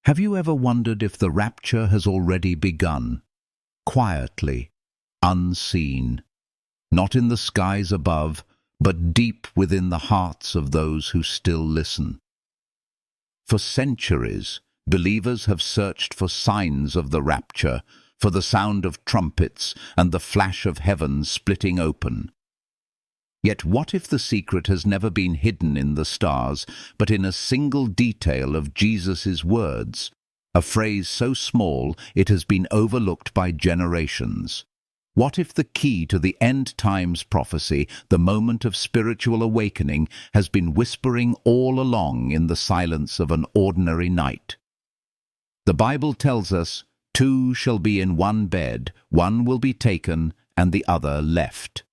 Have you ever wondered if the rapture has already begun? Quietly, unseen, not in the skies above, but deep within the hearts of those who still listen. For centuries, believers have searched for signs of the rapture, for the sound of trumpets and the flash of heaven splitting open. Yet what if the secret has never been hidden in the stars, but in a single detail of Jesus' words, a phrase so small it has been overlooked by generations? What if the key to the end times prophecy, the moment of spiritual awakening, has been whispering all along in the silence of an ordinary night? The Bible tells us, "Two shall be in one bed, one will be taken and the other left."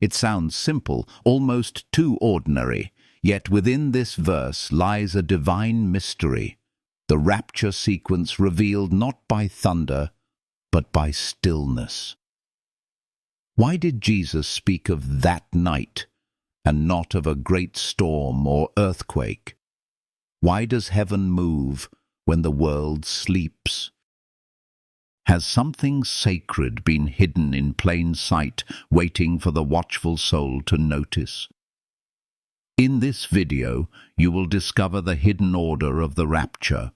It sounds simple, almost too ordinary, yet within this verse lies a divine mystery, the rapture sequence revealed not by thunder, but by stillness. Why did Jesus speak of that night, and not of a great storm or earthquake? Why does heaven move when the world sleeps? Has something sacred been hidden in plain sight, waiting for the watchful soul to notice? In this video, you will discover the hidden order of the rapture,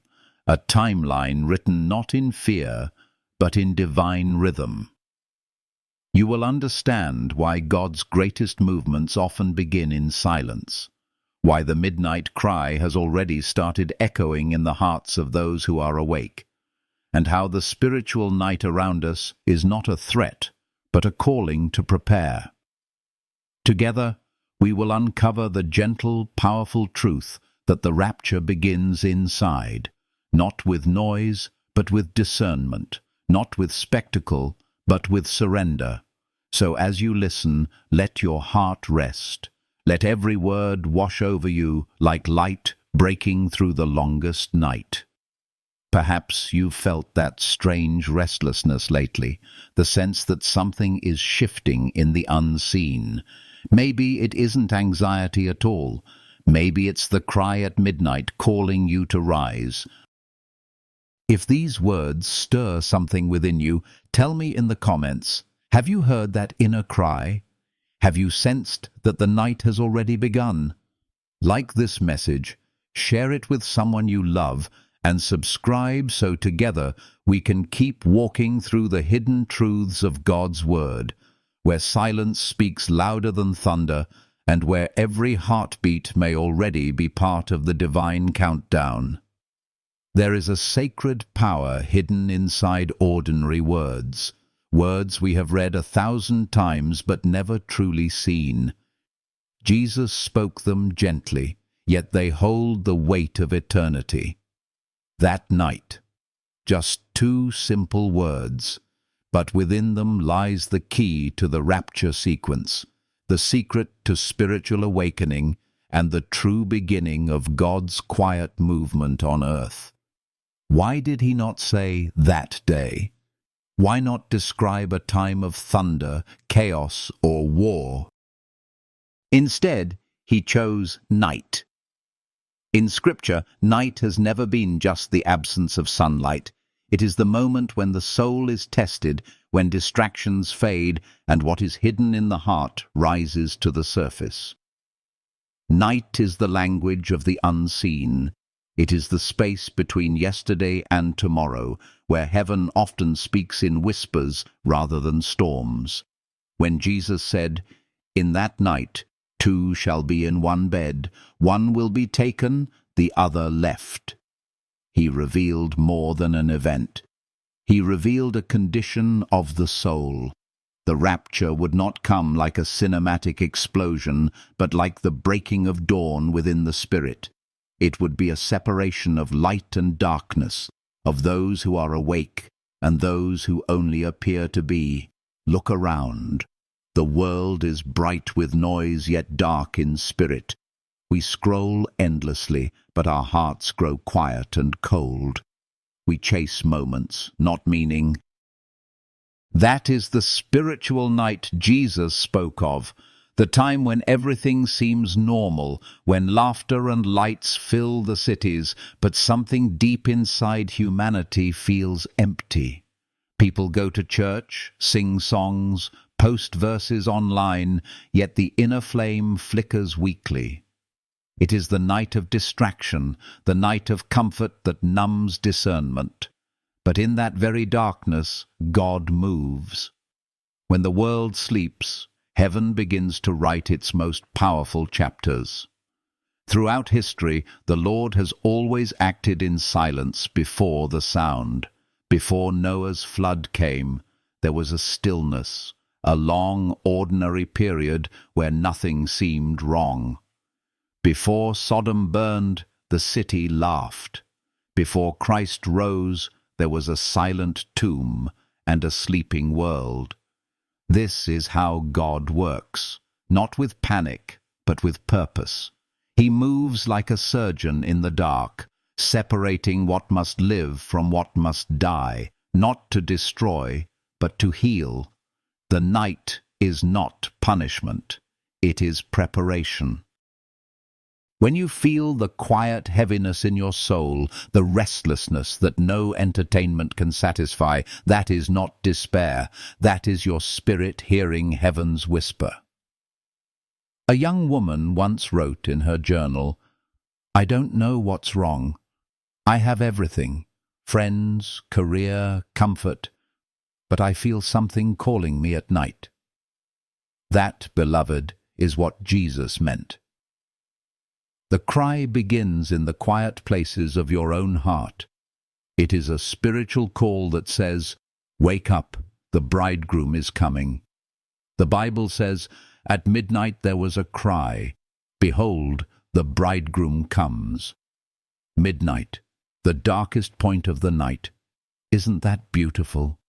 a timeline written not in fear, but in divine rhythm. You will understand why God's greatest movements often begin in silence, why the midnight cry has already started echoing in the hearts of those who are awake, and how the spiritual night around us is not a threat, but a calling to prepare. Together, we will uncover the gentle, powerful truth that the rapture begins inside, not with noise, but with discernment, not with spectacle, but with surrender. So as you listen, let your heart rest. Let every word wash over you like light breaking through the longest night. Perhaps you've felt that strange restlessness lately, the sense that something is shifting in the unseen. Maybe it isn't anxiety at all. Maybe it's the cry at midnight calling you to rise. If these words stir something within you, tell me in the comments, have you heard that inner cry? Have you sensed that the night has already begun? Like this message, share it with someone you love, and subscribe so together we can keep walking through the hidden truths of God's Word, where silence speaks louder than thunder, and where every heartbeat may already be part of the divine countdown. There is a sacred power hidden inside ordinary words, words we have read 1,000 times but never truly seen. Jesus spoke them gently, yet they hold the weight of eternity. That night, just 2 simple words, but within them lies the key to the rapture sequence, the secret to spiritual awakening, and the true beginning of God's quiet movement on earth. Why did he not say that day? Why not describe a time of thunder, chaos, or war? Instead, he chose night. In Scripture, night has never been just the absence of sunlight. It is the moment when the soul is tested, when distractions fade, and what is hidden in the heart rises to the surface. Night is the language of the unseen. It is the space between yesterday and tomorrow, where heaven often speaks in whispers rather than storms. When Jesus said, "In that night, 2 shall be in one bed, one will be taken, the other left," he revealed more than an event. He revealed a condition of the soul. The rapture would not come like a cinematic explosion, but like the breaking of dawn within the spirit. It would be a separation of light and darkness, of those who are awake and those who only appear to be. Look around. The world is bright with noise, yet dark in spirit. We scroll endlessly, but our hearts grow quiet and cold. We chase moments, not meaning. That is the spiritual night Jesus spoke of, The time when everything seems normal, when laughter and lights fill the cities, but something deep inside humanity feels empty. People go to church, sing songs, post verses online, yet the inner flame flickers weakly. It is the night of distraction, the night of comfort that numbs discernment. But in that very darkness, God moves. When the world sleeps, heaven begins to write its most powerful chapters. Throughout history, the Lord has always acted in silence before the sound. Before Noah's flood came, there was a stillness, a long, ordinary period where nothing seemed wrong. Before Sodom burned, the city laughed. Before Christ rose, there was a silent tomb and a sleeping world. This is how God works, not with panic, but with purpose. He moves like a surgeon in the dark, separating what must live from what must die, not to destroy, but to heal. The night is not punishment, it is preparation. When you feel the quiet heaviness in your soul, the restlessness that no entertainment can satisfy, that is not despair, that is your spirit hearing heaven's whisper. A young woman once wrote in her journal, "I don't know what's wrong. I have everything, friends, career, comfort, but I feel something calling me at night." That, beloved, is what Jesus meant. The cry begins in the quiet places of your own heart. It is a spiritual call that says, "Wake up, the bridegroom is coming." The Bible says, "At midnight there was a cry, behold, the bridegroom comes." Midnight, the darkest point of the night. Isn't that beautiful?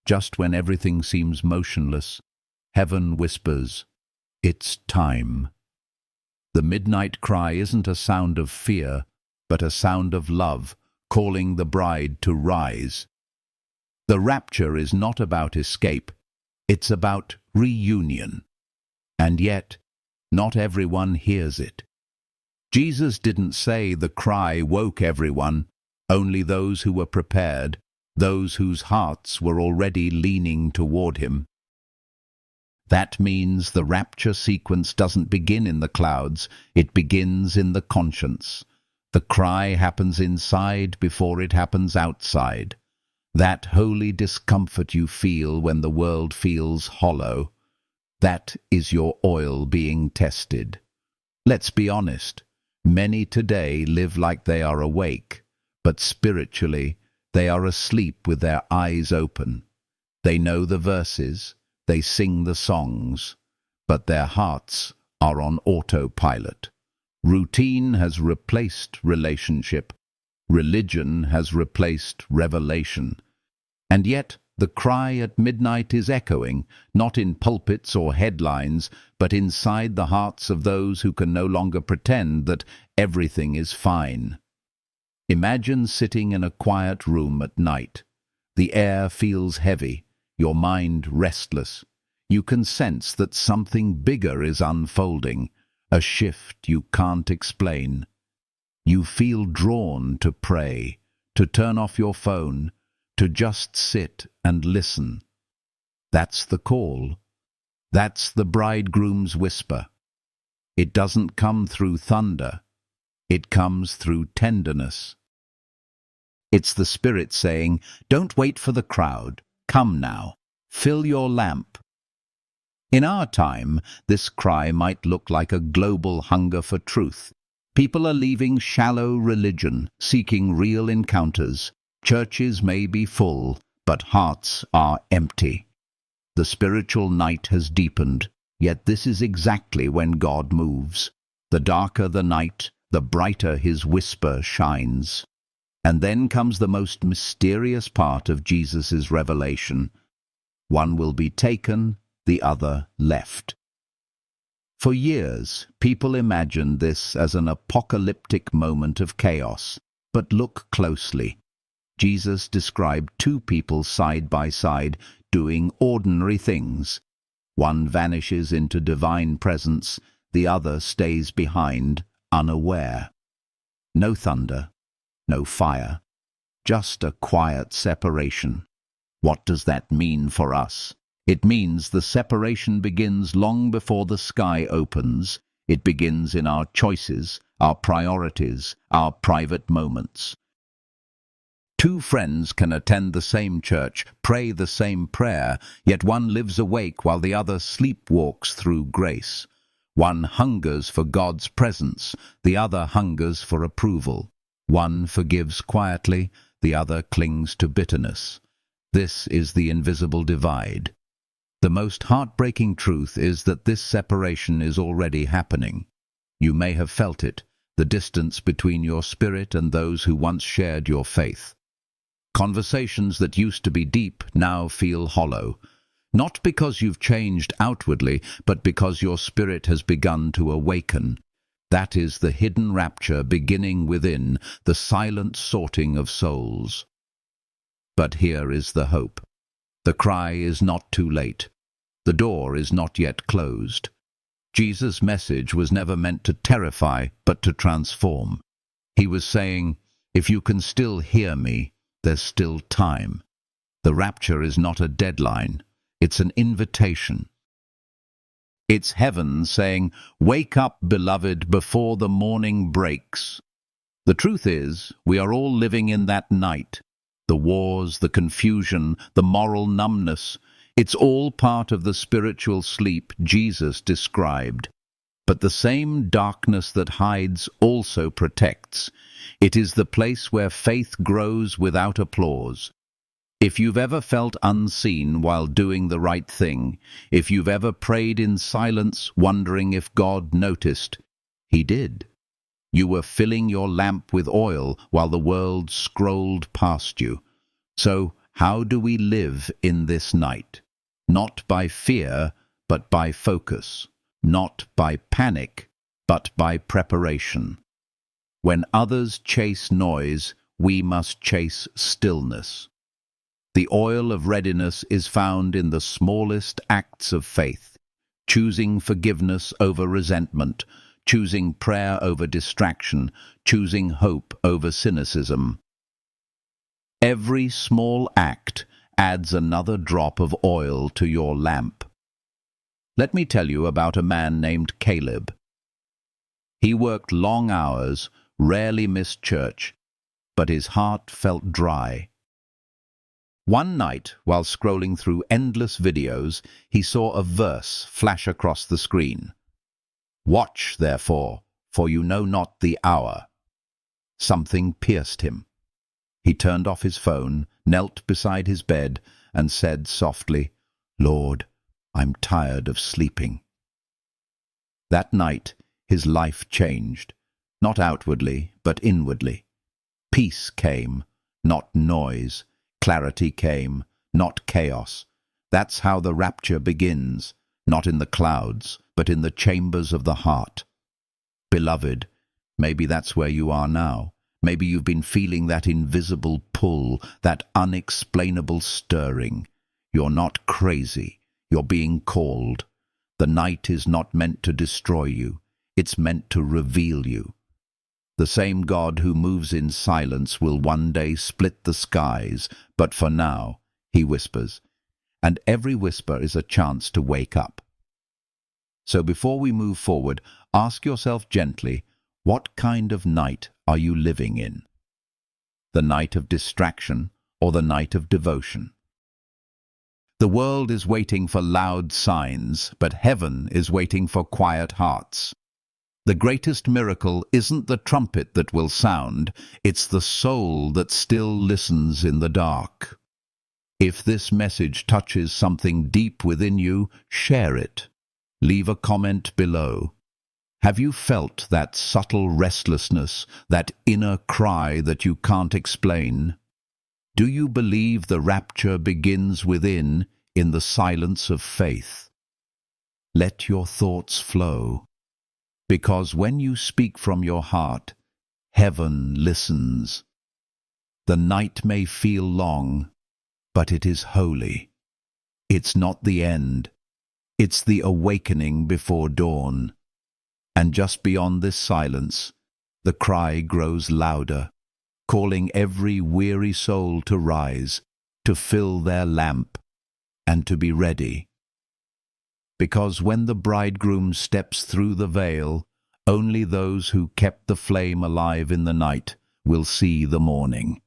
Just when everything seems motionless, heaven whispers, "It's time." The midnight cry isn't a sound of fear, but a sound of love, calling the bride to rise. The rapture is not about escape, it's about reunion. And yet, not everyone hears it. Jesus didn't say the cry woke everyone, only those who were prepared, those whose hearts were already leaning toward him. That means the rapture sequence doesn't begin in the clouds, it begins in the conscience. The cry happens inside before it happens outside. That holy discomfort you feel when the world feels hollow, that is your oil being tested. Let's be honest, many today live like they are awake, but spiritually they are asleep with their eyes open. They know the verses, they sing the songs, but their hearts are on autopilot. Routine has replaced relationship. Religion has replaced revelation. And yet the cry at midnight is echoing, not in pulpits or headlines, but inside the hearts of those who can no longer pretend that everything is fine. Imagine sitting in a quiet room at night. The air feels heavy, your mind restless. You can sense that something bigger is unfolding, a shift you can't explain. You feel drawn to pray, to turn off your phone, to just sit and listen. That's the call. That's the bridegroom's whisper. It doesn't come through thunder. It comes through tenderness. It's the Spirit saying, "Don't wait for the crowd. Come now. Fill your lamp." In our time, this cry might look like a global hunger for truth. People are leaving shallow religion, seeking real encounters. Churches may be full, but hearts are empty. The spiritual night has deepened, yet this is exactly when God moves. The darker the night, the brighter his whisper shines. And then comes the most mysterious part of Jesus' revelation. One will be taken, the other left. For years, people imagined this as an apocalyptic moment of chaos. But look closely. Jesus described two people side by side, doing ordinary things. One vanishes into divine presence, the other stays behind, unaware. No thunder, no fire, just a quiet separation. What does that mean for us? It means the separation begins long before the sky opens. It begins in our choices, our priorities, our private moments. Two friends can attend the same church, pray the same prayer, yet one lives awake while the other sleepwalks through grace. One hungers for God's presence, the other hungers for approval. One forgives quietly, the other clings to bitterness. This is the invisible divide. The most heartbreaking truth is that this separation is already happening. You may have felt it, the distance between your spirit and those who once shared your faith. Conversations that used to be deep now feel hollow, not because you've changed outwardly, but because your spirit has begun to awaken. That is the hidden rapture beginning within, the silent sorting of souls. But here is the hope. The cry is not too late. The door is not yet closed. Jesus' message was never meant to terrify, but to transform. He was saying, if you can still hear me, there's still time. The rapture is not a deadline. It's an invitation. It's heaven saying, wake up, beloved, before the morning breaks. The truth is, we are all living in that night. The wars, the confusion, the moral numbness, it's all part of the spiritual sleep Jesus described. But the same darkness that hides also protects. It is the place where faith grows without applause. If you've ever felt unseen while doing the right thing, if you've ever prayed in silence wondering if God noticed, He did. You were filling your lamp with oil while the world scrolled past you. So, how do we live in this night? Not by fear, but by focus. Not by panic, but by preparation. When others chase noise, we must chase stillness. The oil of readiness is found in the smallest acts of faith, choosing forgiveness over resentment, choosing prayer over distraction, choosing hope over cynicism. Every small act adds another drop of oil to your lamp. Let me tell you about a man named Caleb. He worked long hours, rarely missed church, but his heart felt dry. One night, while scrolling through endless videos, he saw a verse flash across the screen. Watch, therefore, for you know not the hour. Something pierced him. He turned off his phone, knelt beside his bed, and said softly, Lord, I'm tired of sleeping. That night, his life changed, not outwardly, but inwardly. Peace came, not noise. Clarity came, not chaos. That's how the rapture begins, not in the clouds, but in the chambers of the heart. Beloved, maybe that's where you are now. Maybe you've been feeling that invisible pull, that unexplainable stirring. You're not crazy. You're being called. The night is not meant to destroy you. It's meant to reveal you. The same God who moves in silence will one day split the skies, but for now, He whispers. And every whisper is a chance to wake up. So before we move forward, ask yourself gently, what kind of night are you living in? The night of distraction or the night of devotion? The world is waiting for loud signs, but heaven is waiting for quiet hearts. The greatest miracle isn't the trumpet that will sound, it's the soul that still listens in the dark. If this message touches something deep within you, share it. Leave a comment below. Have you felt that subtle restlessness, that inner cry that you can't explain? Do you believe the rapture begins within, in the silence of faith? Let your thoughts flow. Because when you speak from your heart, heaven listens. The night may feel long, but it is holy. It's not the end. It's the awakening before dawn. And just beyond this silence, the cry grows louder, calling every weary soul to rise, to fill their lamp, and to be ready. Because when the bridegroom steps through the veil, only those who kept the flame alive in the night will see the morning.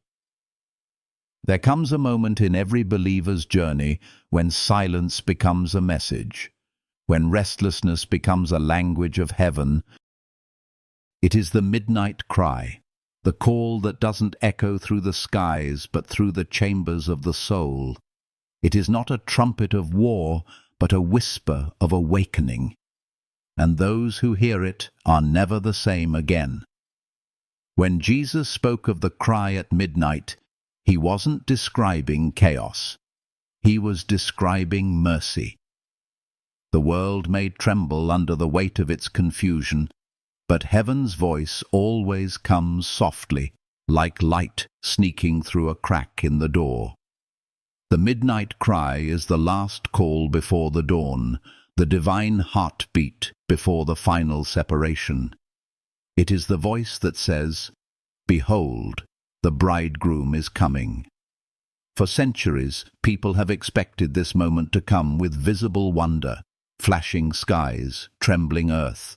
There comes a moment in every believer's journey when silence becomes a message, when restlessness becomes a language of heaven. It is the midnight cry, the call that doesn't echo through the skies but through the chambers of the soul. It is not a trumpet of war, but a whisper of awakening. And those who hear it are never the same again. When Jesus spoke of the cry at midnight, he wasn't describing chaos. He was describing mercy. The world may tremble under the weight of its confusion, but heaven's voice always comes softly, like light sneaking through a crack in the door. The midnight cry is the last call before the dawn, the divine heartbeat before the final separation. It is the voice that says, "Behold, the bridegroom is coming." For centuries, people have expected this moment to come with visible wonder, flashing skies, trembling earth.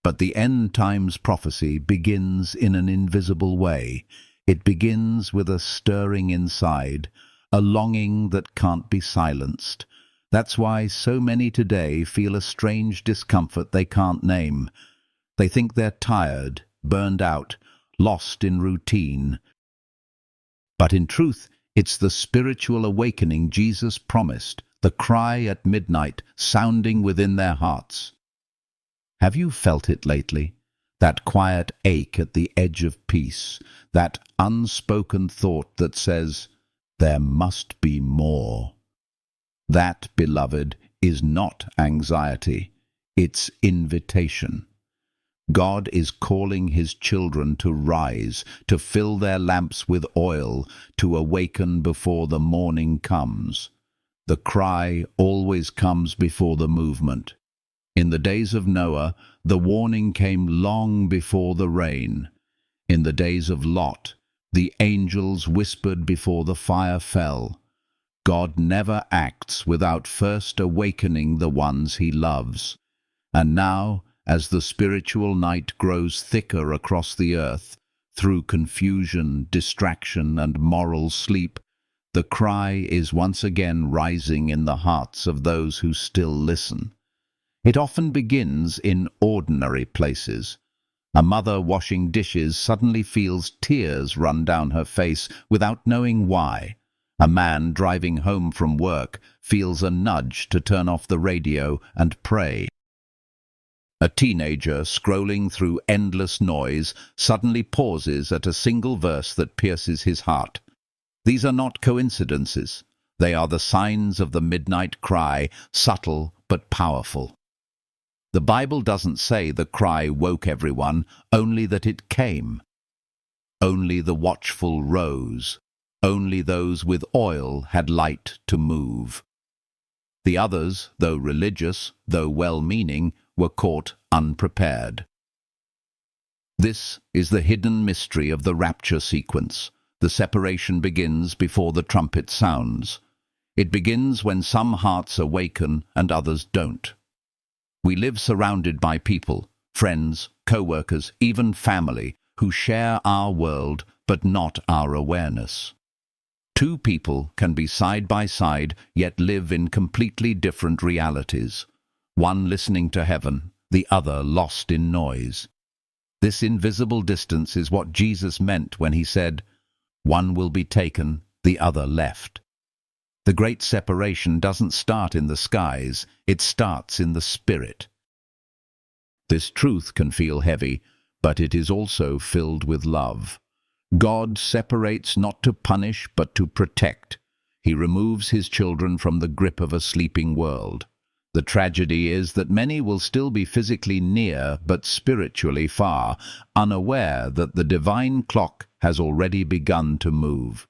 But the end times prophecy begins in an invisible way. It begins with a stirring inside, a longing that can't be silenced. That's why so many today feel a strange discomfort they can't name. They think they're tired, burned out, lost in routine. But in truth, it's the spiritual awakening Jesus promised, the cry at midnight sounding within their hearts. Have you felt it lately? That quiet ache at the edge of peace, that unspoken thought that says, "There must be more." That, beloved, is not anxiety, it's invitation. God is calling his children to rise, to fill their lamps with oil, to awaken before the morning comes. The cry always comes before the movement. In the days of Noah, the warning came long before the rain. In the days of Lot, the angels whispered before the fire fell. God never acts without first awakening the ones he loves. And now, as the spiritual night grows thicker across the earth, through confusion, distraction, and moral sleep, the cry is once again rising in the hearts of those who still listen. It often begins in ordinary places. A mother washing dishes suddenly feels tears run down her face without knowing why. A man driving home from work feels a nudge to turn off the radio and pray. A teenager scrolling through endless noise suddenly pauses at a single verse that pierces his heart. These are not coincidences. They are the signs of the midnight cry, subtle but powerful. The Bible doesn't say the cry woke everyone, only that it came. Only the watchful rose. Only those with oil had light to move. The others, though religious, though well-meaning, were caught unprepared. This is the hidden mystery of the rapture sequence. The separation begins before the trumpet sounds. It begins when some hearts awaken and others don't. We live surrounded by people, friends, co-workers, even family, who share our world but not our awareness. Two people can be side by side, yet live in completely different realities. One listening to heaven, the other lost in noise. This invisible distance is what Jesus meant when he said, "One will be taken, the other left." The great separation doesn't start in the skies, it starts in the spirit. This truth can feel heavy, but it is also filled with love. God separates not to punish but to protect. He removes his children from the grip of a sleeping world. The tragedy is that many will still be physically near but spiritually far, unaware that the divine clock has already begun to move.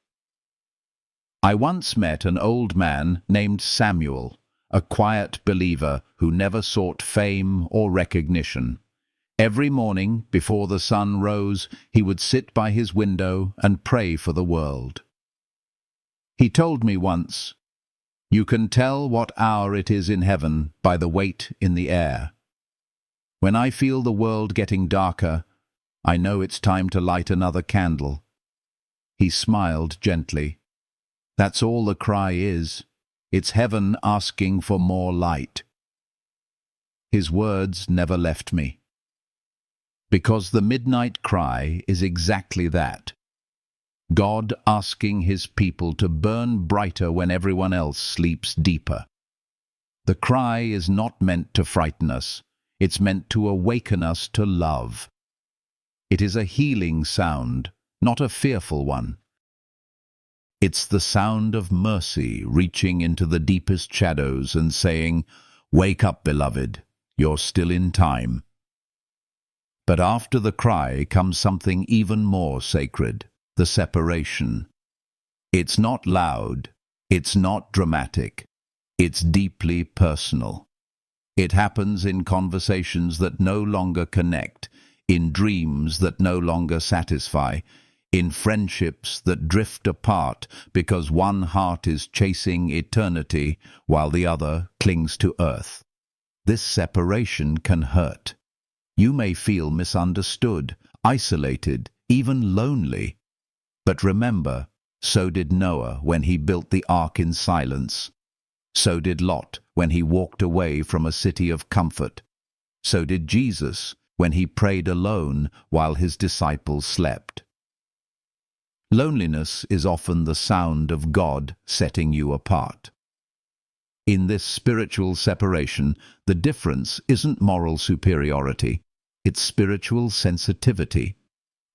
I once met an old man named Samuel, a quiet believer who never sought fame or recognition. Every morning, before the sun rose, he would sit by his window and pray for the world. He told me once, "You can tell what hour it is in heaven by the weight in the air. When I feel the world getting darker, I know it's time to light another candle." He smiled gently. "That's all the cry is. It's heaven asking for more light." His words never left me. Because the midnight cry is exactly that. God asking his people to burn brighter when everyone else sleeps deeper. The cry is not meant to frighten us. It's meant to awaken us to love. It is a healing sound, not a fearful one. It's the sound of mercy reaching into the deepest shadows and saying, "Wake up, beloved, you're still in time." But after the cry comes something even more sacred, the separation. It's not loud, it's not dramatic, it's deeply personal. It happens in conversations that no longer connect, in dreams that no longer satisfy, in friendships that drift apart because one heart is chasing eternity while the other clings to earth. This separation can hurt. You may feel misunderstood, isolated, even lonely. But remember, so did Noah when he built the ark in silence. So did Lot when he walked away from a city of comfort. So did Jesus when he prayed alone while his disciples slept. Loneliness is often the sound of God setting you apart. In this spiritual separation, the difference isn't moral superiority, it's spiritual sensitivity.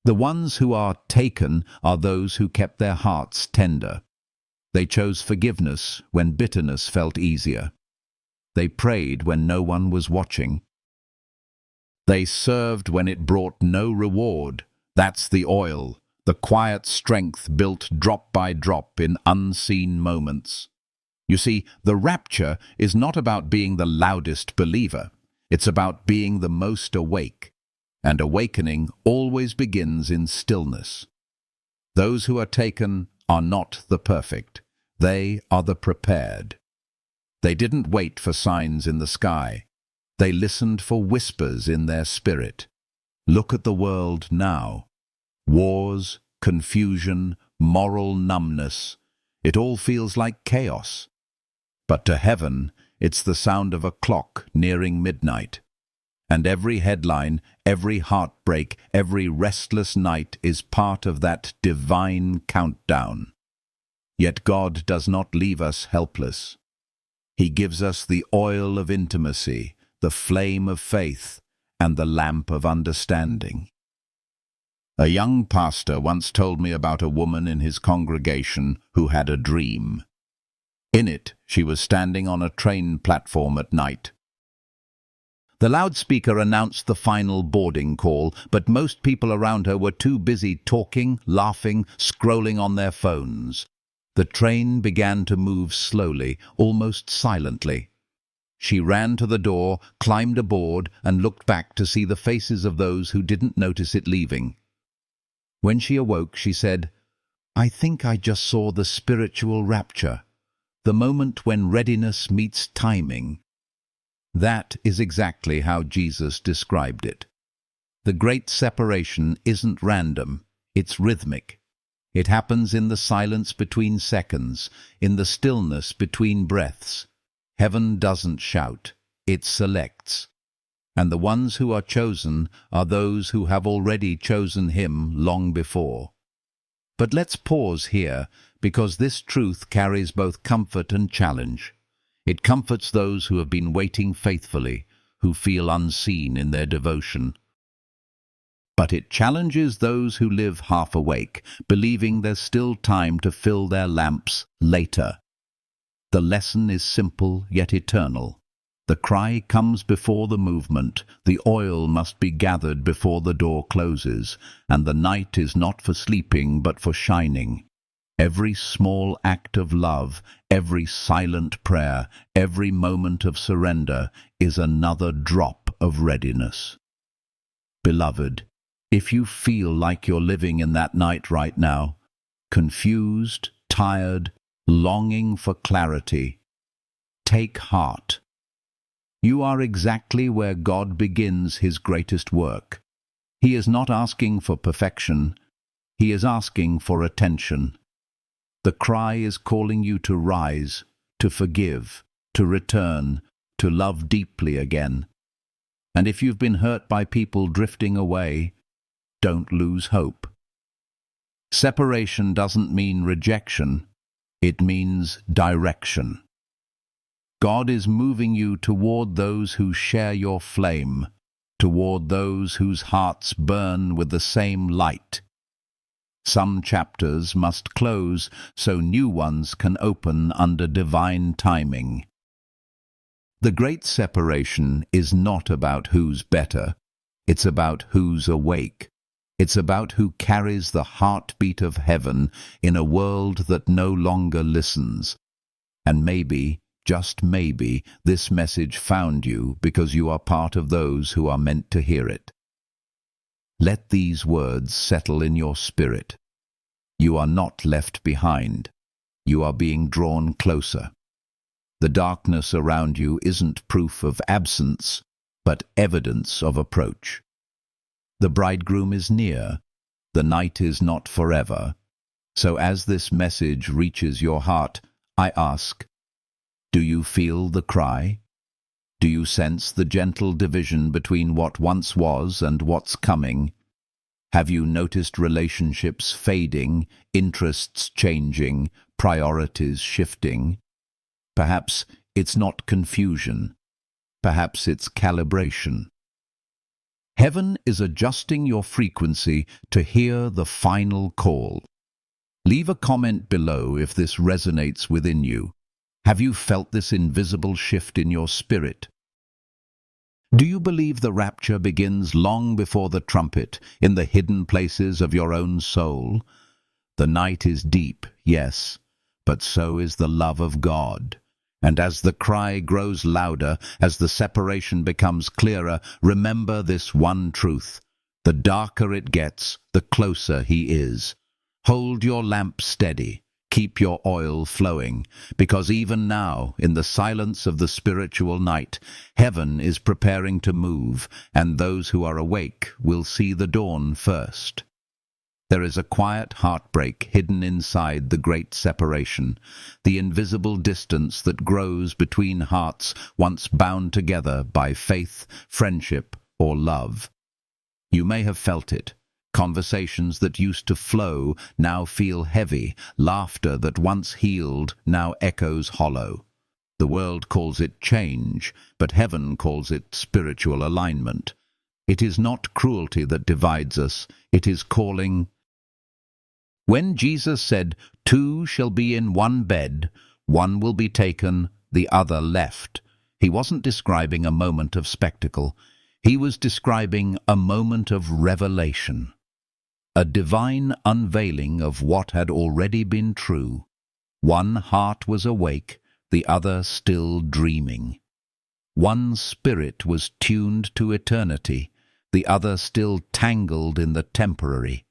The ones who are taken are those who kept their hearts tender. They chose forgiveness when bitterness felt easier. They prayed when no one was watching. They served when it brought no reward. That's the oil, the quiet strength built drop by drop in unseen moments. You see, the rapture is not about being the loudest believer. It's about being the most awake. And awakening always begins in stillness. Those who are taken are not the perfect. They are the prepared. They didn't wait for signs in the sky. They listened for whispers in their spirit. Look at the world now. Wars, confusion, moral numbness. It all feels like chaos. But to heaven, it's the sound of a clock nearing midnight. And every headline, every heartbreak, every restless night is part of that divine countdown. Yet God does not leave us helpless. He gives us the oil of intimacy, the flame of faith, and the lamp of understanding. A young pastor once told me about a woman in his congregation who had a dream. In it, she was standing on a train platform at night. The loudspeaker announced the final boarding call, but most people around her were too busy talking, laughing, scrolling on their phones. The train began to move slowly, almost silently. She ran to the door, climbed aboard, and looked back to see the faces of those who didn't notice it leaving. When she awoke, she said, "I think I just saw the spiritual rapture, the moment when readiness meets timing." That is exactly how Jesus described it. The great separation isn't random, it's rhythmic. It happens in the silence between seconds, in the stillness between breaths. Heaven doesn't shout, it selects. And the ones who are chosen are those who have already chosen him long before. But let's pause here, because this truth carries both comfort and challenge. It comforts those who have been waiting faithfully, who feel unseen in their devotion. But it challenges those who live half awake, believing there's still time to fill their lamps later. The lesson is simple yet eternal. The cry comes before the movement, the oil must be gathered before the door closes, and the night is not for sleeping but for shining. Every small act of love, every silent prayer, every moment of surrender is another drop of readiness. Beloved, if you feel like you're living in that night right now, confused, tired, longing for clarity, take heart. You are exactly where God begins his greatest work. He is not asking for perfection, he is asking for attention. The cry is calling you to rise, to forgive, to return, to love deeply again. And if you've been hurt by people drifting away, don't lose hope. Separation doesn't mean rejection, it means direction. God is moving you toward those who share your flame, toward those whose hearts burn with the same light. Some chapters must close so new ones can open under divine timing. The great separation is not about who's better, it's about who's awake. It's about who carries the heartbeat of heaven in a world that no longer listens. And maybe, just maybe, this message found you because you are part of those who are meant to hear it. Let these words settle in your spirit. You are not left behind. You are being drawn closer. The darkness around you isn't proof of absence, but evidence of approach. The bridegroom is near. The night is not forever. So as this message reaches your heart, I ask, do you feel the cry? Do you sense the gentle division between what once was and what's coming? Have you noticed relationships fading, interests changing, priorities shifting? Perhaps it's not confusion. Perhaps it's calibration. Heaven is adjusting your frequency to hear the final call. Leave a comment below if this resonates within you. Have you felt this invisible shift in your spirit? Do you believe the rapture begins long before the trumpet, in the hidden places of your own soul? The night is deep, yes, but so is the love of God. And as the cry grows louder, as the separation becomes clearer, remember this one truth. The darker it gets, the closer he is. Hold your lamp steady. Keep your oil flowing, because even now, in the silence of the spiritual night, heaven is preparing to move, and those who are awake will see the dawn first. There is a quiet heartbreak hidden inside the great separation, the invisible distance that grows between hearts once bound together by faith, friendship, or love. You may have felt it. Conversations that used to flow now feel heavy. Laughter that once healed now echoes hollow. The world calls it change, but heaven calls it spiritual alignment. It is not cruelty that divides us, it is calling. When Jesus said, "Two shall be in one bed, one will be taken, the other left," he wasn't describing a moment of spectacle. He was describing a moment of revelation. A divine unveiling of what had already been true. One heart was awake, the other still dreaming. One spirit was tuned to eternity, the other still tangled in the temporary.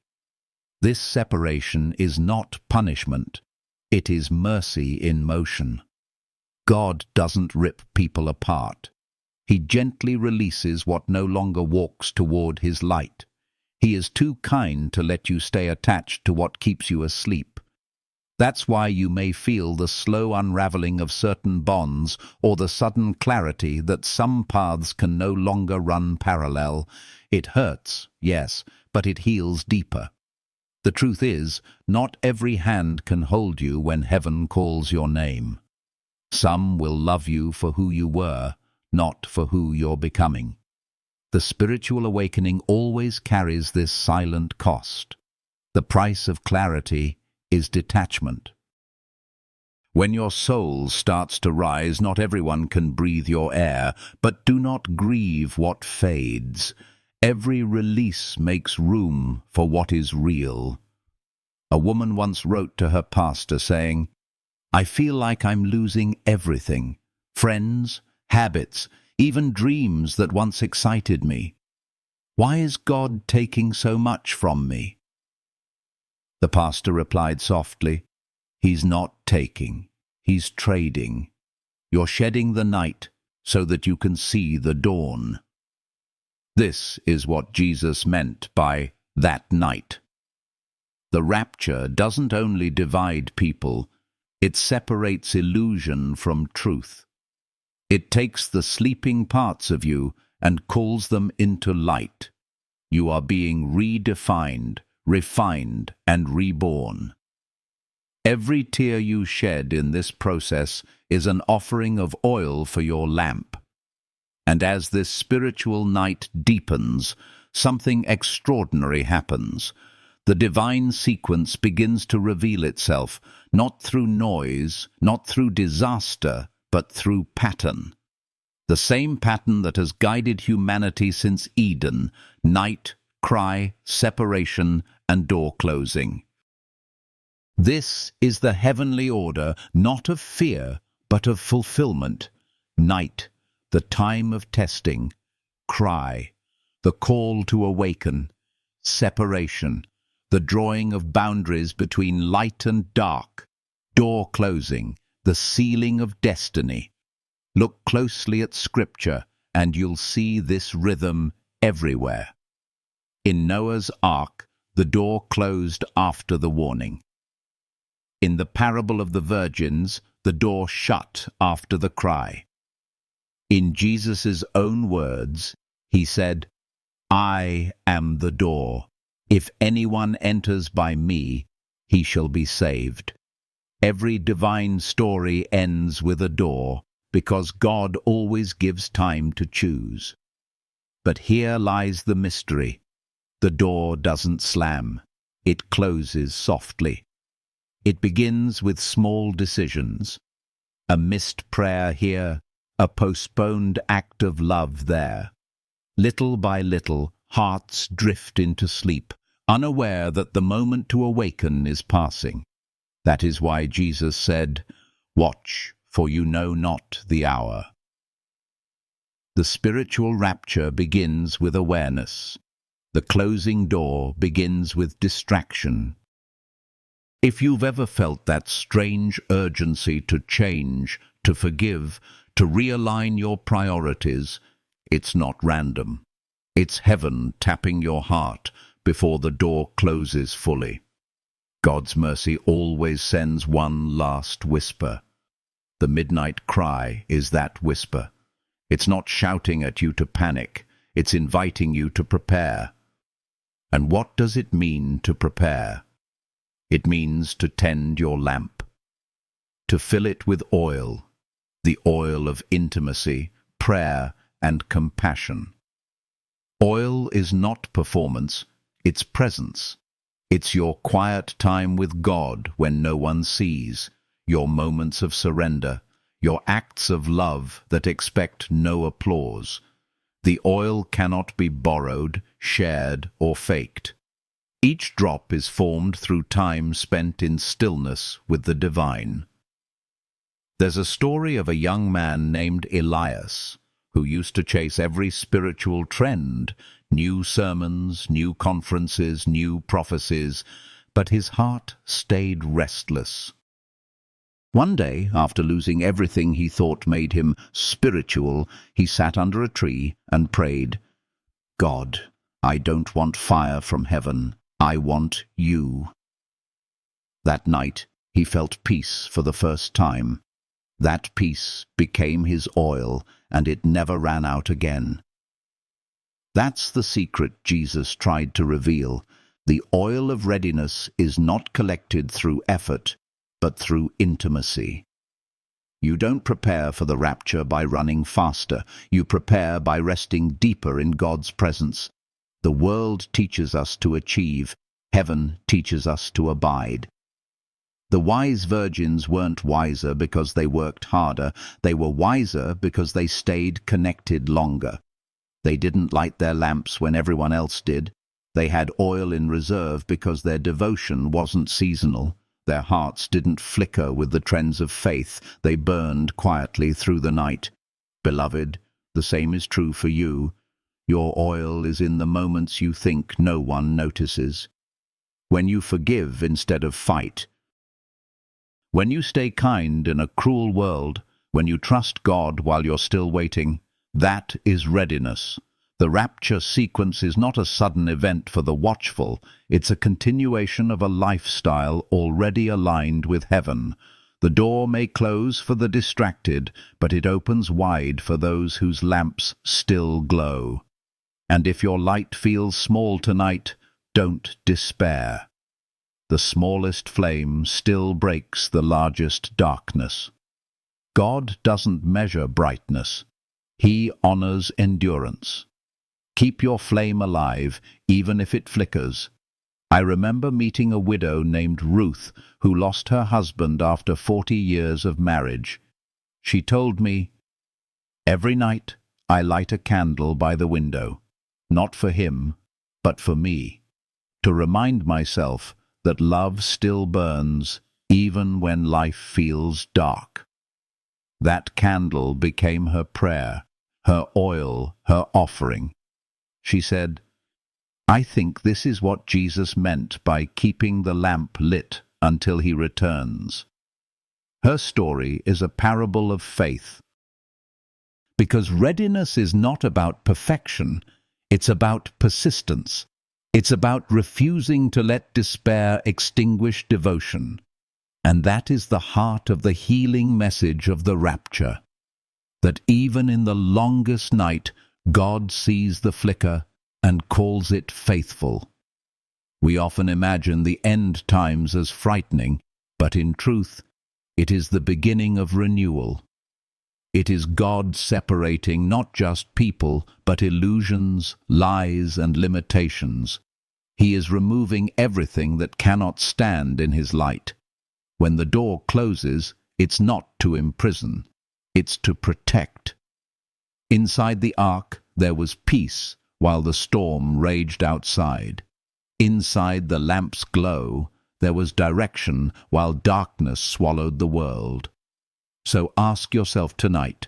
This separation is not punishment, it is mercy in motion. God doesn't rip people apart. He gently releases what no longer walks toward his light. He is too kind to let you stay attached to what keeps you asleep. That's why you may feel the slow unraveling of certain bonds or the sudden clarity that some paths can no longer run parallel. It hurts, yes, but it heals deeper. The truth is, not every hand can hold you when heaven calls your name. Some will love you for who you were, not for who you're becoming. The spiritual awakening always carries this silent cost. The price of clarity is detachment. When your soul starts to rise, not everyone can breathe your air, but do not grieve what fades. Every release makes room for what is real. A woman once wrote to her pastor saying, "I feel like I'm losing everything, friends, habits, even dreams that once excited me. Why is God taking so much from me?" The pastor replied softly, "He's not taking, he's trading. You're shedding the night so that you can see the dawn." This is what Jesus meant by that night. The rapture doesn't only divide people, it separates illusion from truth. It takes the sleeping parts of you and calls them into light. You are being redefined, refined, and reborn. Every tear you shed in this process is an offering of oil for your lamp. And as this spiritual night deepens, something extraordinary happens. The divine sequence begins to reveal itself, not through noise, not through disaster, but through pattern. The same pattern that has guided humanity since Eden: night, cry, separation, and door closing. This is the heavenly order, not of fear, but of fulfillment. Night, the time of testing; cry, the call to awaken; separation, the drawing of boundaries between light and dark; door closing, the sealing of destiny. Look closely at Scripture, and you'll see this rhythm everywhere. In Noah's Ark, the door closed after the warning. In the parable of the virgins, the door shut after the cry. In Jesus' own words, he said, "I am the door. If anyone enters by me, he shall be saved." Every divine story ends with a door, because God always gives time to choose. But here lies the mystery. The door doesn't slam. It closes softly. It begins with small decisions. A missed prayer here, a postponed act of love there. Little by little, hearts drift into sleep, unaware that the moment to awaken is passing. That is why Jesus said, "Watch, for you know not the hour." The spiritual rapture begins with awareness. The closing door begins with distraction. If you've ever felt that strange urgency to change, to forgive, to realign your priorities, it's not random. It's heaven tapping your heart before the door closes fully. God's mercy always sends one last whisper. The midnight cry is that whisper. It's not shouting at you to panic. It's inviting you to prepare. And what does it mean to prepare? It means to tend your lamp, to fill it with oil, the oil of intimacy, prayer, and compassion. Oil is not performance, it's presence. It's your quiet time with God when no one sees, your moments of surrender, your acts of love that expect no applause. The oil cannot be borrowed, shared, or faked. Each drop is formed through time spent in stillness with the divine. There's a story of a young man named Elias, who used to chase every spiritual trend, new sermons, new conferences, new prophecies, but his heart stayed restless. One day, after losing everything he thought made him spiritual, he sat under a tree and prayed, "God, I don't want fire from heaven. I want you." That night, he felt peace for the first time. That peace became his oil, and it never ran out again. That's the secret Jesus tried to reveal. The oil of readiness is not collected through effort, but through intimacy. You don't prepare for the rapture by running faster. You prepare by resting deeper in God's presence. The world teaches us to achieve. Heaven teaches us to abide. The wise virgins weren't wiser because they worked harder. They were wiser because they stayed connected longer. They didn't light their lamps when everyone else did. They had oil in reserve because their devotion wasn't seasonal. Their hearts didn't flicker with the trends of faith. They burned quietly through the night. Beloved, the same is true for you. Your oil is in the moments you think no one notices. When you forgive instead of fight. When you stay kind in a cruel world. When you trust God while you're still waiting. That is readiness. The rapture sequence is not a sudden event for the watchful. It's a continuation of a lifestyle already aligned with heaven. The door may close for the distracted, but it opens wide for those whose lamps still glow. And if your light feels small tonight, don't despair. The smallest flame still breaks the largest darkness. God doesn't measure brightness. He honors endurance. Keep your flame alive, even if it flickers. I remember meeting a widow named Ruth who lost her husband after 40 years of marriage. She told me, "Every night I light a candle by the window, not for him, but for me, to remind myself that love still burns even when life feels dark." That candle became her prayer, her oil, her offering. She said, "I think this is what Jesus meant by keeping the lamp lit until he returns." Her story is a parable of faith. Because readiness is not about perfection, it's about persistence. It's about refusing to let despair extinguish devotion. And that is the heart of the healing message of the rapture. That even in the longest night, God sees the flicker and calls it faithful. We often imagine the end times as frightening, but in truth, it is the beginning of renewal. It is God separating not just people, but illusions, lies, and limitations. He is removing everything that cannot stand in his light. When the door closes, it's not to imprison, it's to protect. Inside the ark, there was peace while the storm raged outside. Inside the lamp's glow, there was direction while darkness swallowed the world. So ask yourself tonight,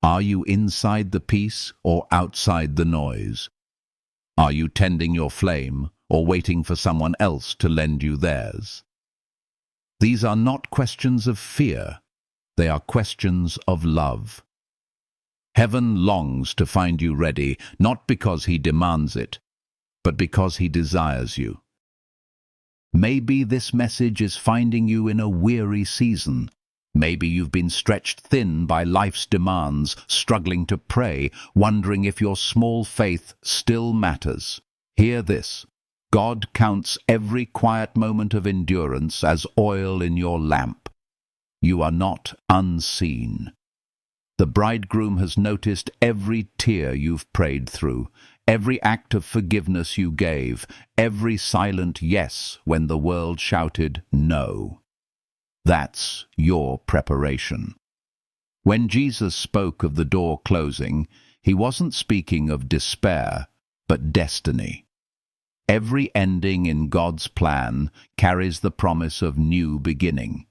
are you inside the peace or outside the noise? Are you tending your flame or waiting for someone else to lend you theirs? These are not questions of fear, they are questions of love. Heaven longs to find you ready, not because he demands it, but because he desires you. Maybe this message is finding you in a weary season. Maybe you've been stretched thin by life's demands, struggling to pray, wondering if your small faith still matters. Hear this. God counts every quiet moment of endurance as oil in your lamp. You are not unseen. The bridegroom has noticed every tear you've prayed through, every act of forgiveness you gave, every silent yes when the world shouted no. That's your preparation. When Jesus spoke of the door closing, he wasn't speaking of despair, but destiny. Every ending in God's plan carries the promise of new beginning.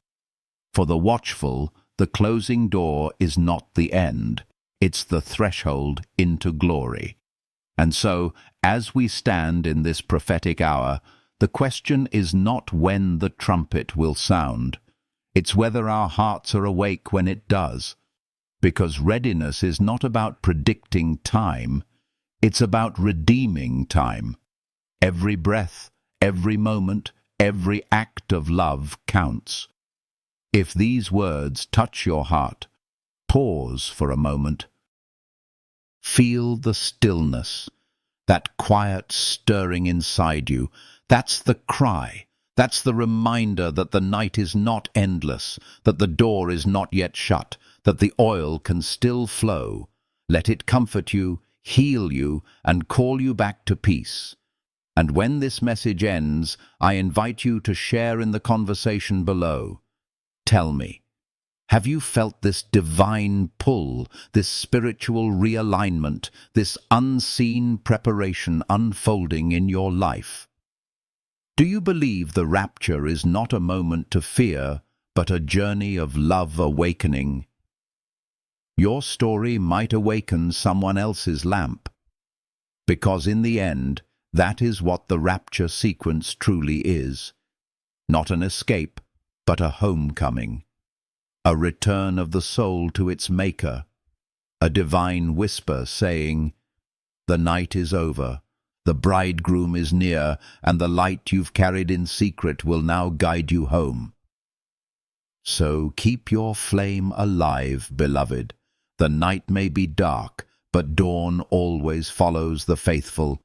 For the watchful, the closing door is not the end, it's the threshold into glory. And so, as we stand in this prophetic hour, the question is not when the trumpet will sound, it's whether our hearts are awake when it does. Because readiness is not about predicting time, it's about redeeming time. Every breath, every moment, every act of love counts. If these words touch your heart, pause for a moment. Feel the stillness, that quiet stirring inside you. That's the cry. That's the reminder that the night is not endless, that the door is not yet shut, that the oil can still flow. Let it comfort you, heal you, and call you back to peace. And when this message ends, I invite you to share in the conversation below. Tell me, Have you felt this divine pull, this spiritual realignment, this unseen preparation unfolding in your life? Do you believe the rapture is not a moment to fear, but a journey of love awakening? Your story might awaken someone else's lamp, because in the end, that is what the rapture sequence truly is. Not an escape, but a homecoming. A return of the soul to its maker. A divine whisper saying, "The night is over, the bridegroom is near, and the light you've carried in secret will now guide you home." So keep your flame alive, beloved. The night may be dark, but dawn always follows the faithful.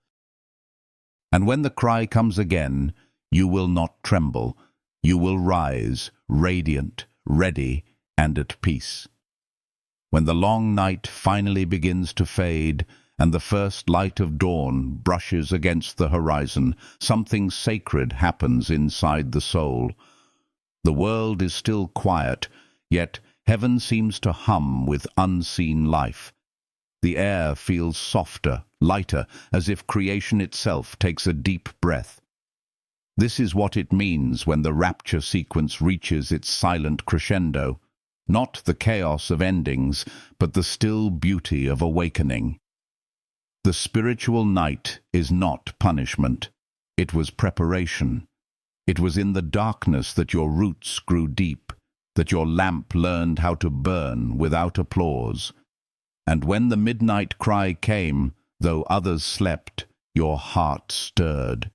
And when the cry comes again, you will not tremble. You will rise, radiant, ready, and at peace. When the long night finally begins to fade, and the first light of dawn brushes against the horizon, something sacred happens inside the soul. The world is still quiet, yet heaven seems to hum with unseen life. The air feels softer, lighter, as if creation itself takes a deep breath. This is what it means when the rapture sequence reaches its silent crescendo. Not the chaos of endings, but the still beauty of awakening. The spiritual night is not punishment. It was preparation. It was in the darkness that your roots grew deep, that your lamp learned how to burn without applause. And when the midnight cry came, though others slept, your heart stirred.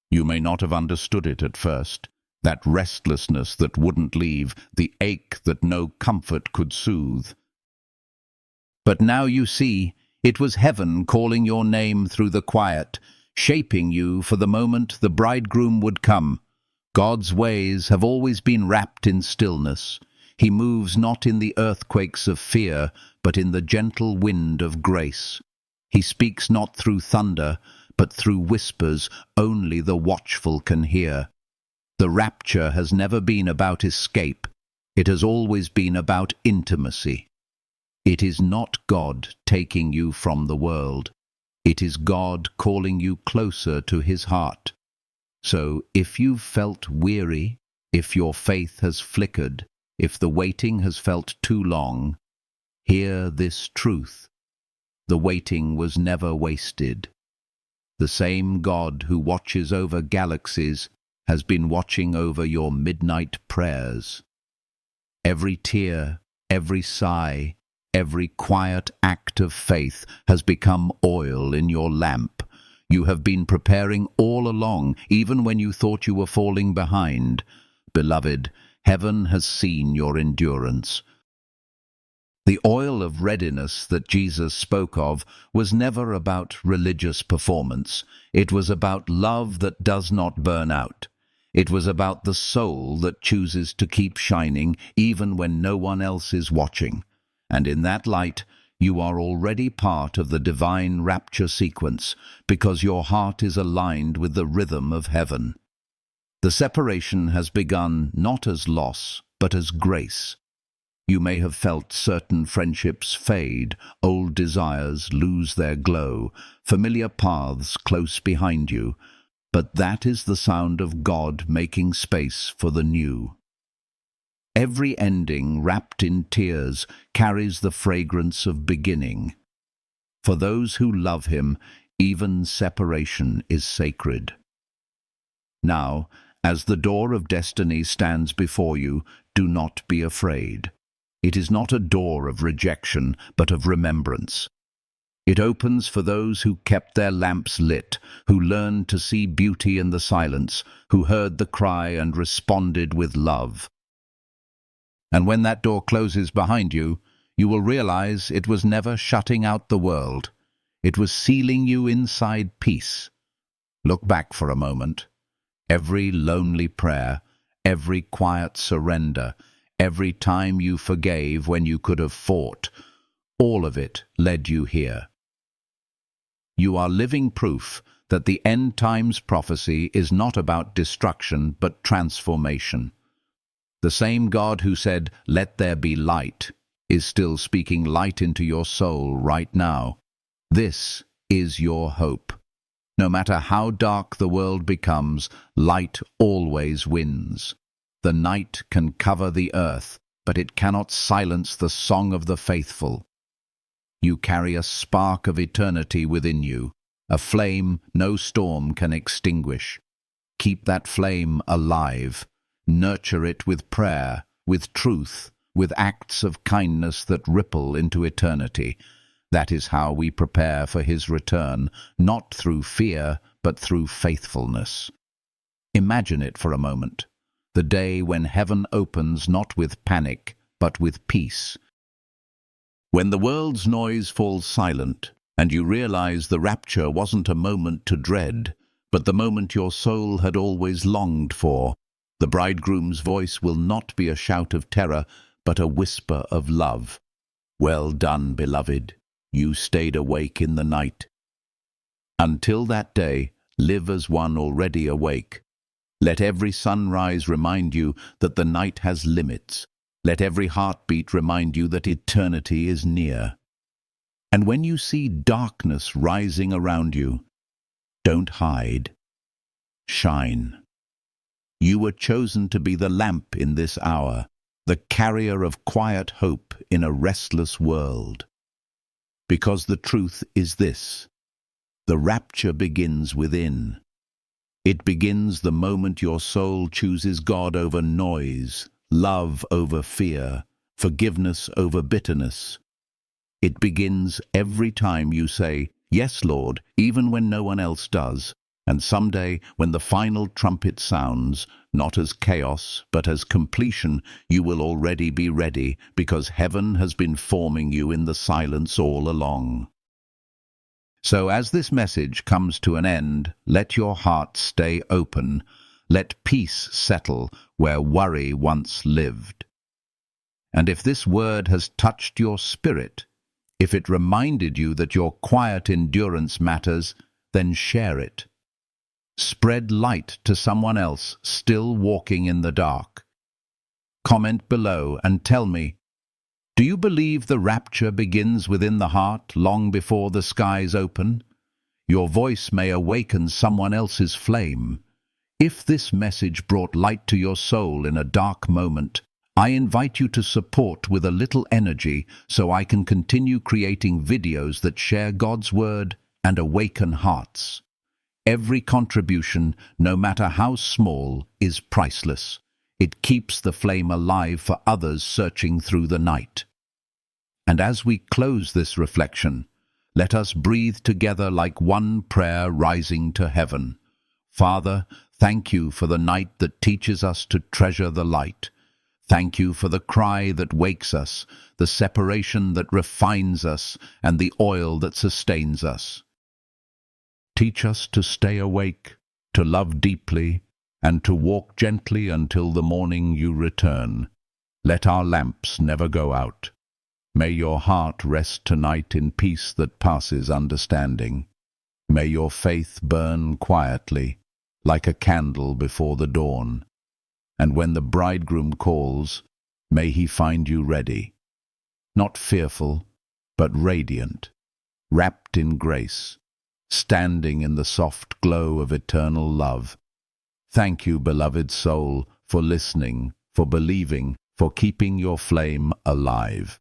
You may not have understood it at first. That restlessness that wouldn't leave, the ache that no comfort could soothe. But now you see, it was heaven calling your name through the quiet, shaping you for the moment the bridegroom would come. God's ways have always been wrapped in stillness. He moves not in the earthquakes of fear, but in the gentle wind of grace. He speaks not through thunder, but through whispers only the watchful can hear. The rapture has never been about escape. It has always been about intimacy. It is not God taking you from the world. It is God calling you closer to his heart. So if you've felt weary, if your faith has flickered, if the waiting has felt too long, hear this truth. The waiting was never wasted. The same God who watches over galaxies has been watching over your midnight prayers. Every tear, every sigh, every quiet act of faith has become oil in your lamp. You have been preparing all along, even when you thought you were falling behind. Beloved, heaven has seen your endurance. The oil of readiness that Jesus spoke of was never about religious performance. It was about love that does not burn out. It was about the soul that chooses to keep shining even when no one else is watching. And in that light, you are already part of the divine rapture sequence because your heart is aligned with the rhythm of heaven. The separation has begun not as loss, but as grace. You may have felt certain friendships fade, old desires lose their glow, familiar paths close behind you, but that is the sound of God making space for the new. Every ending wrapped in tears carries the fragrance of beginning. For those who love him, even separation is sacred. Now, as the door of destiny stands before you, do not be afraid. It is not a door of rejection, but of remembrance. It opens for those who kept their lamps lit, who learned to see beauty in the silence, who heard the cry and responded with love. And when that door closes behind you, you will realize it was never shutting out the world. It was sealing you inside peace. Look back for a moment. Every lonely prayer, every quiet surrender, every time you forgave when you could have fought, all of it led you here. You are living proof that the end times prophecy is not about destruction but transformation. The same God who said, "Let there be light," is still speaking light into your soul right now. This is your hope. No matter how dark the world becomes, light always wins. The night can cover the earth, but it cannot silence the song of the faithful. You carry a spark of eternity within you, a flame no storm can extinguish. Keep that flame alive. Nurture it with prayer, with truth, with acts of kindness that ripple into eternity. That is how we prepare for his return, not through fear, but through faithfulness. Imagine it for a moment. The day when heaven opens not with panic, but with peace. When the world's noise falls silent, and you realize the rapture wasn't a moment to dread, but the moment your soul had always longed for, the bridegroom's voice will not be a shout of terror, but a whisper of love. "Well done, beloved. You stayed awake in the night." Until that day, live as one already awake. Let every sunrise remind you that the night has limits. Let every heartbeat remind you that eternity is near. And when you see darkness rising around you, don't hide. Shine. You were chosen to be the lamp in this hour, the carrier of quiet hope in a restless world. Because the truth is this: the rapture begins within. It begins the moment your soul chooses God over noise, love over fear, forgiveness over bitterness. It begins every time you say, "Yes, Lord," even when no one else does. And someday, when the final trumpet sounds, not as chaos, but as completion, you will already be ready, because heaven has been forming you in the silence all along. So as this message comes to an end, let your heart stay open. Let peace settle where worry once lived. And if this word has touched your spirit, if it reminded you that your quiet endurance matters, then share it. Spread light to someone else still walking in the dark. Comment below and tell me, do you believe the rapture begins within the heart long before the skies open? Your voice may awaken someone else's flame. If this message brought light to your soul in a dark moment, I invite you to support with a little energy so I can continue creating videos that share God's word and awaken hearts. Every contribution, no matter how small, is priceless. It keeps the flame alive for others searching through the night. And as we close this reflection, let us breathe together like one prayer rising to heaven. Father, thank you for the night that teaches us to treasure the light. Thank you for the cry that wakes us, the separation that refines us, and the oil that sustains us. Teach us to stay awake, to love deeply, and to walk gently until the morning you return. Let our lamps never go out. May your heart rest tonight in peace that passes understanding. May your faith burn quietly, like a candle before the dawn. And when the bridegroom calls, may he find you ready, not fearful, but radiant, wrapped in grace, standing in the soft glow of eternal love. Thank you, beloved soul, for listening, for believing, for keeping your flame alive.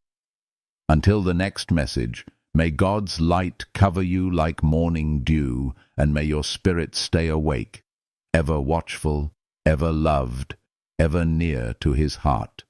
Until the next message, may God's light cover you like morning dew, and may your spirit stay awake, ever watchful, ever loved, ever near to his heart.